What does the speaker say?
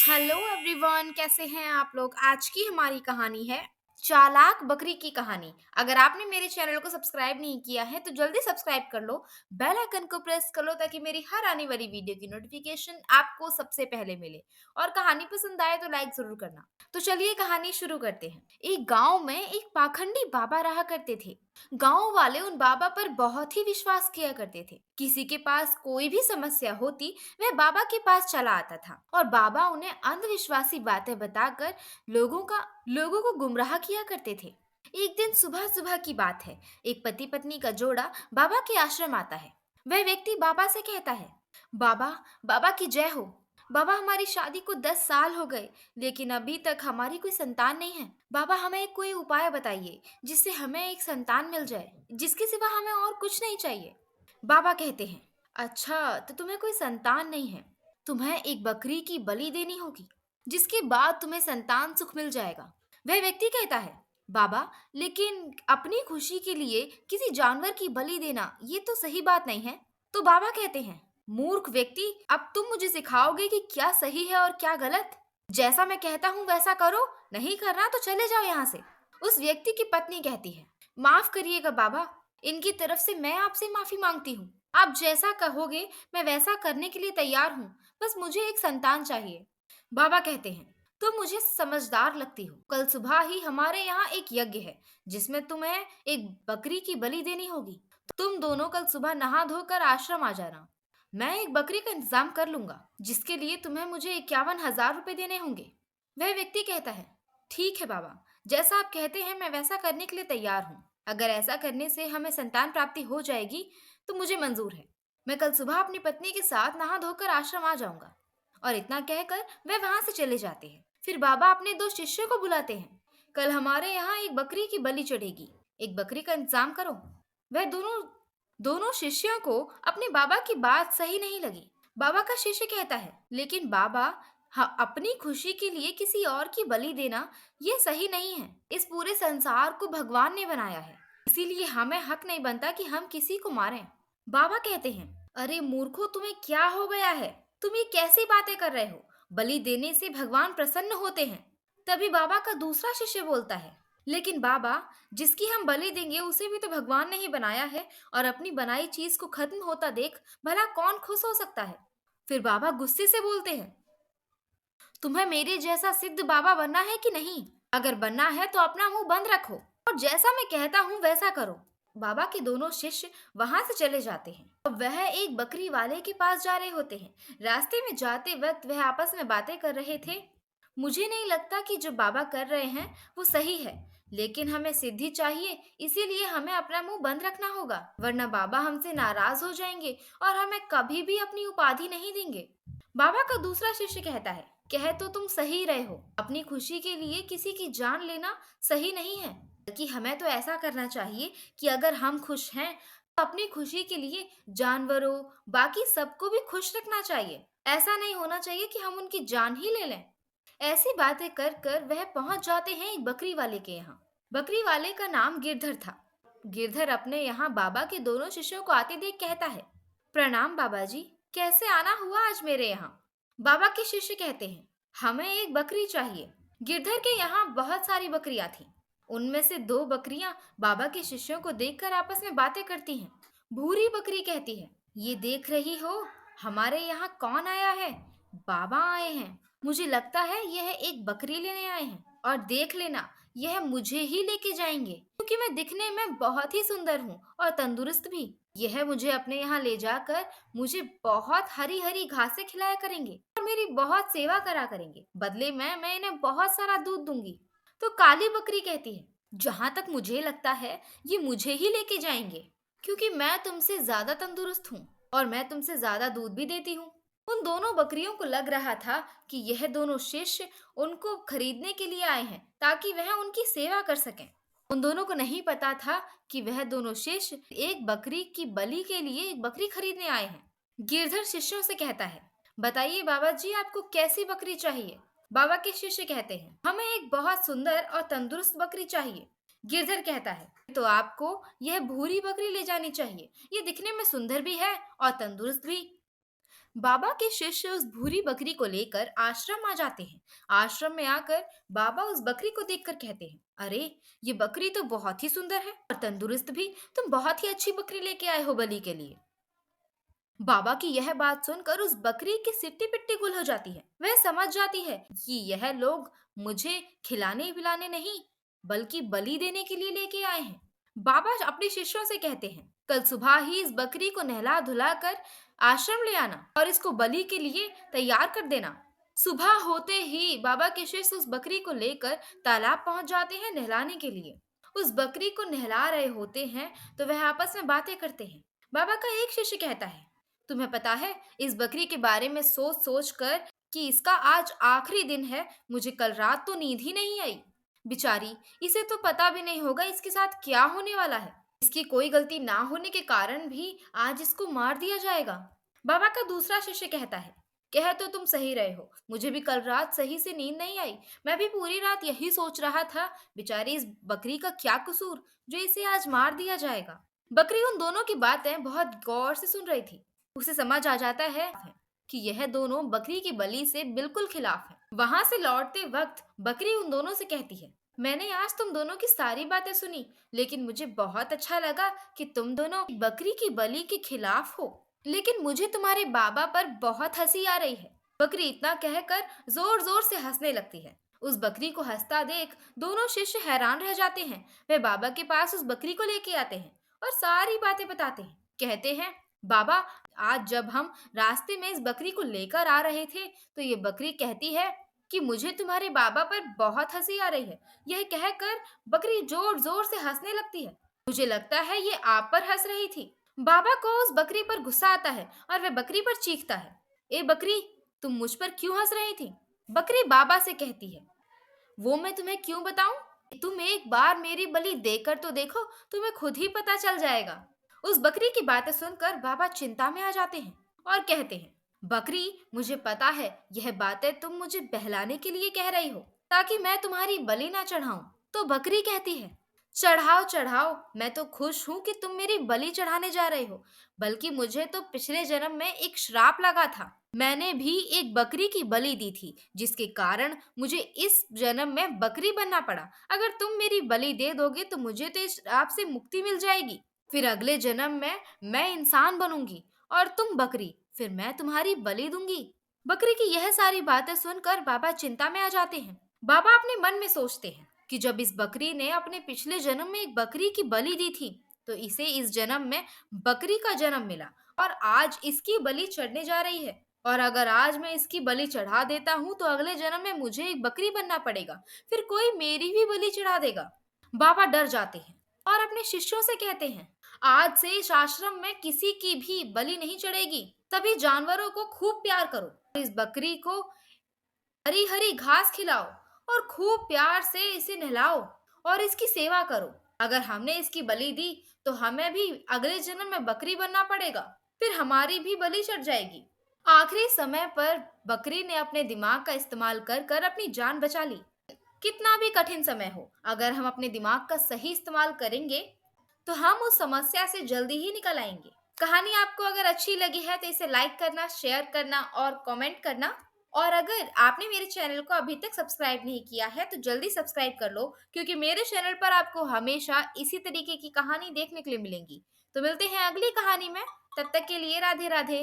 Hello everyone, कैसे हैं आप लोग। आज की हमारी कहानी है चालाक बकरी की कहानी। अगर आपने मेरे चैनल को सब्सक्राइब नहीं किया है तो जल्दी सब्सक्राइब कर लो, बेल आइकन को प्रेस कर लो ताकि मेरी हर आने वाली वीडियो की नोटिफिकेशन आपको सबसे पहले मिले। और कहानी पसंद आए तो लाइक जरूर करना। तो चलिए कहानी शुरू करते हैं। एक गांव में एक पाखंडी बाबा रहा करते थे। गांव वाले उन बाबा पर बहुत ही विश्वास किया करते थे। किसी के पास कोई भी समस्या होती वह बाबा के पास चला आता था और बाबा उन्हें अंधविश्वासी बातें बताकर लोगों को गुमराह किया करते थे। एक दिन सुबह सुबह की बात है। एक पति पत्नी का जोड़ा बाबा के आश्रम आता है। वह व्यक्ति बाबा से कहता है, बाबा, बाबा की जय हो। बाबा, हमारी शादी को 10 साल हो गए, लेकिन अभी तक हमारी कोई संतान नहीं है। बाबा, हमें कोई उपाय बताइए जिससे हमें एक संतान मिल जाए। जिसके सिवा हमें और कुछ नहीं चाहिए। बाबा कहते हैं, अच्छा, तो तुम्हें कोई संतान नहीं है। तुम्हें एक बकरी की बलि देनी होगी, जिसके बाद तुम्हें संतान सुख मिल जाएगा। वह व्यक्ति कहता है, बाबा, लेकिन अपनी खुशी के लिए किसी जानवर की बलि देना ये तो सही बात नहीं है। तो बाबा कहते हैं, मूर्ख व्यक्ति, अब तुम मुझे सिखाओगे कि क्या सही है और क्या गलत। जैसा मैं कहता हूँ वैसा करो, नहीं करना तो चले जाओ यहाँ से। उस व्यक्ति की पत्नी कहती है, माफ करिएगा बाबा, इनकी तरफ से मैं आपसे माफी मांगती हूँ। आप जैसा कहोगे मैं वैसा करने के लिए तैयार हूँ। बस मुझे एक संतान चाहिए। बाबा कहते हैं, तुम मुझे समझदार लगती हो। कल सुबह ही हमारे यहाँ एक यज्ञ है जिसमें तुम्हें एक बकरी की बलि देनी होगी। तुम दोनों कल सुबह नहा धोकर आश्रम आ जाना। मैं एक बकरी का इंतजाम कर लूंगा, जिसके लिए तुम्हें मुझे 51,000 रुपए देने होंगे। वह व्यक्ति कहता है, ठीक है बाबा, जैसा आप कहते हैं मैं वैसा करने के लिए तैयार हूँ। अगर ऐसा करने से हमें संतान प्राप्ति हो जाएगी तो मुझे मंजूर है। मैं कल सुबह अपनी पत्नी के साथ नहा धोकर आश्रम आ जाऊंगा। और इतना कहकर वे वहां से चले जाते हैं। फिर बाबा अपने दो शिष्यों को बुलाते हैं। कल हमारे यहाँ एक बकरी की बलि चढ़ेगी, एक बकरी का इंतजाम करो। वह दोनों दोनों शिष्यों को अपने बाबा की बात सही नहीं लगी। बाबा का शिष्य कहता है, लेकिन बाबा, हाँ, अपनी खुशी के लिए किसी और की बलि देना ये सही नहीं है। इस पूरे संसार को भगवान ने बनाया है, इसीलिए हमें हक नहीं बनता कि हम किसी को मारें। बाबा कहते हैं, अरे मूर्खो, तुम्हें क्या हो गया है। तुम ये कैसी बातें कर रहे हो। बलि देने से भगवान प्रसन्न होते हैं। तभी बाबा का दूसरा शिष्य बोलता है, लेकिन बाबा, जिसकी हम बलि देंगे उसे भी तो भगवान ने ही बनाया है, और अपनी बनाई चीज को खत्म होता देख भला कौन खुश हो सकता है। फिर बाबा गुस्से से बोलते हैं, तुम्हें मेरे जैसा सिद्ध बाबा बनना है कि नहीं। अगर बनना है तो अपना मुंह बंद रखो और जैसा मैं कहता हूँ वैसा करो। बाबा के दोनों शिष्य वहां से चले जाते हैं। अब वह एक बकरी वाले के पास जा रहे होते हैं। रास्ते में जाते वक्त वह आपस में बातें कर रहे थे। मुझे नहीं लगता कि जो बाबा कर रहे हैं वो सही है, लेकिन हमें सिद्धि चाहिए, इसीलिए हमें अपना मुंह बंद रखना होगा, वरना बाबा हमसे नाराज हो जाएंगे और हमें कभी भी अपनी उपाधि नहीं देंगे। बाबा का दूसरा शिष्य कहता है, कह तो तुम सही रहे हो, अपनी खुशी के लिए किसी की जान लेना सही नहीं है, बल्कि हमें तो ऐसा करना चाहिए कि अगर हम खुश हैं तो अपनी खुशी के लिए जानवरों, बाकी सबको भी खुश रखना चाहिए। ऐसा नहीं होना चाहिए कि हम उनकी जान ही ले लें। ऐसी बातें कर कर वह पहुंच जाते हैं एक बकरी वाले के यहाँ। बकरी वाले का नाम गिरधर था। गिरधर अपने यहाँ बाबा के दोनों शिष्यों को आते देख कहता है, प्रणाम बाबा जी, कैसे आना हुआ आज मेरे यहाँ। बाबा के शिष्य कहते हैं, हमें एक बकरी चाहिए। गिरधर के यहाँ बहुत सारी बकरियां थीं। उनमें से दो बकरियां बाबा के शिष्यों को देखकर आपस में बातें करती हैं। भूरी बकरी कहती है, ये देख रही हो, हमारे यहाँ कौन आया है। बाबा आए हैं। मुझे लगता है यह एक बकरी लेने आए हैं, और देख लेना, यह मुझे ही लेके जाएंगे, क्योंकि मैं दिखने में बहुत ही सुंदर हूँ और तंदुरुस्त भी। यह मुझे अपने यहाँ ले जाकर मुझे बहुत हरी हरी घासें खिलाया करेंगे और मेरी बहुत सेवा करा करेंगे। बदले में मैं इन्हें बहुत सारा दूध दूंगी। तो काली बकरी कहती है, जहां तक मुझे लगता है ये मुझे ही लेके जाएंगे, क्योंकि मैं तुमसे ज्यादा तंदुरुस्त हूँ और मैं तुमसे ज्यादा दूध भी देती हूँ। उन दोनों बकरियों को लग रहा था कि यह दोनों शिष्य उनको खरीदने के लिए आए हैं ताकि वह उनकी सेवा कर सकें। उन दोनों को नहीं पता था कि वह दोनों शिष्य एक बकरी की बलि के लिए एक बकरी खरीदने आए हैं। गिरधर शिष्यों से कहता है, बताइए बाबा जी, आपको कैसी बकरी चाहिए। बाबा के शिष्य कहते हैं, हमें एक बहुत सुंदर और तंदुरुस्त बकरी चाहिए। गिरधर कहता है, तो आपको यह भूरी बकरी ले जानी चाहिए, ये दिखने में सुंदर भी है और तंदुरुस्त भी। बाबा के शिष्य उस भूरी बकरी को लेकर आश्रम आ जाते हैं। आश्रम में आकर बाबा उस बकरी को देखकर कहते हैं, अरे, ये बकरी तो बहुत ही सुंदर है और तंदुरुस्त भी। तुम बहुत ही अच्छी बकरी लेके आए हो बलि के लिए। बाबा की यह बात सुनकर उस बकरी की सिट्टी पिट्टी गुल हो जाती है। वह समझ जाती है कि यह लोग मुझे खिलाने पिलाने नहीं, बल्कि बलि देने के लिए लेके आए हैं। बाबा अपने शिष्यों से कहते हैं, कल सुबह ही इस बकरी को नहला धुला कर आश्रम ले आना और इसको बलि के लिए तैयार कर देना। सुबह होते ही बाबा के शिष्य उस बकरी को लेकर तालाब पहुंच जाते हैं नहलाने के लिए। उस बकरी को नहला रहे होते हैं तो वह आपस में बातें करते हैं। बाबा का एक शिष्य कहता है, तुम्हें पता है, इस बकरी के बारे में सोच सोच कर कि इसका आज आखिरी दिन है, मुझे कल रात तो नींद ही नहीं आई। बेचारी, इसे तो पता भी नहीं होगा इसके साथ क्या होने वाला है। इसकी कोई गलती ना होने के कारण भी आज इसको मार दिया जाएगा। बाबा का दूसरा शिष्य कहता है, कह तो तुम सही रहे हो, मुझे भी कल रात सही से नींद नहीं आई। मैं भी पूरी रात यही सोच रहा था, बेचारी इस बकरी का क्या कसूर जो इसे आज मार दिया जाएगा। बकरी उन दोनों की बातें बहुत गौर से सुन रही थी। उसे समझ आ जाता है कि यह दोनों बकरी की बलि से बिल्कुल खिलाफ है। वहां से लौटते वक्त बकरी उन दोनों से कहती है, मैंने आज तुम दोनों की सारी बातें सुनी, लेकिन मुझे बहुत अच्छा लगा कि तुम दोनों बकरी की बलि के खिलाफ हो। लेकिन मुझे तुम्हारे बाबा पर बहुत हंसी आ रही है। बकरी इतना कहकर जोर जोर से हंसने लगती है। उस बकरी को हंसता देख दोनों शिष्य हैरान रह जाते हैं। वे बाबा के पास उस बकरी को लेके आते हैं और सारी बातें बताते हैं। कहते हैं, बाबा, आज जब हम रास्ते में इस बकरी को लेकर आ रहे थे तो ये बकरी कहती है कि मुझे तुम्हारे बाबा पर बहुत हंसी आ रही है। यह कहकर बकरी जोर जोर से हंसने लगती है। मुझे लगता है ये आप पर हंस रही थी। बाबा को उस बकरी पर गुस्सा आता है और वह बकरी पर चीखता है, ए बकरी, तुम मुझ पर क्यों हंस रही थी? बकरी बाबा से कहती है, वो मैं तुम्हें क्यों बताऊं? तुम एक बार मेरी बलि देकर तो देखो, तुम्हें खुद ही पता चल जाएगा। उस बकरी की बातें सुनकर बाबा चिंता में आ जाते हैं और कहते हैं, बकरी, मुझे पता है यह बातें तुम मुझे बहलाने के लिए कह रही हो ताकि मैं तुम्हारी बलि ना चढ़ाऊं। तो बकरी कहती है, चढ़ाओ चढ़ाओ, मैं तो खुश हूँ कि तुम मेरी बलि चढ़ाने जा रहे हो। बल्कि मुझे तो पिछले जन्म में एक श्राप लगा था। मैंने भी एक बकरी की बलि दी थी, जिसके कारण मुझे इस जन्म में बकरी बनना पड़ा। अगर तुम मेरी बलि दे दोगे तो मुझे तो इस श्राप से मुक्ति मिल जाएगी। फिर अगले जन्म में मैं इंसान बनूंगी और तुम बकरी, फिर मैं तुम्हारी बलि दूंगी। बकरी की यह सारी बातें सुनकर बाबा चिंता में आ जाते हैं। बाबा अपने मन में सोचते हैं कि जब इस बकरी ने अपने पिछले जन्म में एक बकरी की बलि दी थी, तो इसे इस जन्म में बकरी का जन्म मिला और आज इसकी बलि चढ़ने जा रही है। और अगर आज मैं इसकी बलि चढ़ा देता हूँ तो अगले जन्म में मुझे एक बकरी बनना पड़ेगा, फिर कोई मेरी भी बलि चढ़ा देगा। बाबा डर जाते हैं और अपने शिष्यों से कहते हैं, आज से इस आश्रम में किसी की भी बलि नहीं चढ़ेगी। सभी जानवरों को खूब प्यार करो। इस बकरी को हरी हरी घास खिलाओ और खूब प्यार से इसे नहलाओ और इसकी सेवा करो। अगर हमने इसकी बलि दी तो हमें भी अगले जन्म में बकरी बनना पड़ेगा, फिर हमारी भी बलि चढ़ जाएगी। आखिरी समय पर बकरी ने अपने दिमाग का इस्तेमाल कर कर अपनी जान बचा ली। कितना भी कठिन समय हो, अगर हम अपने दिमाग का सही इस्तेमाल करेंगे तो हम उस समस्या से जल्दी ही निकल आएंगे। कहानी आपको अगर अच्छी लगी है तो इसे लाइक करना, शेयर करना और कमेंट करना। और अगर आपने मेरे चैनल को अभी तक सब्सक्राइब नहीं किया है तो जल्दी सब्सक्राइब कर लो, क्योंकि मेरे चैनल पर आपको हमेशा इसी तरीके की कहानी देखने के लिए मिलेंगी। तो मिलते हैं अगली कहानी में, तब तक के लिए राधे राधे।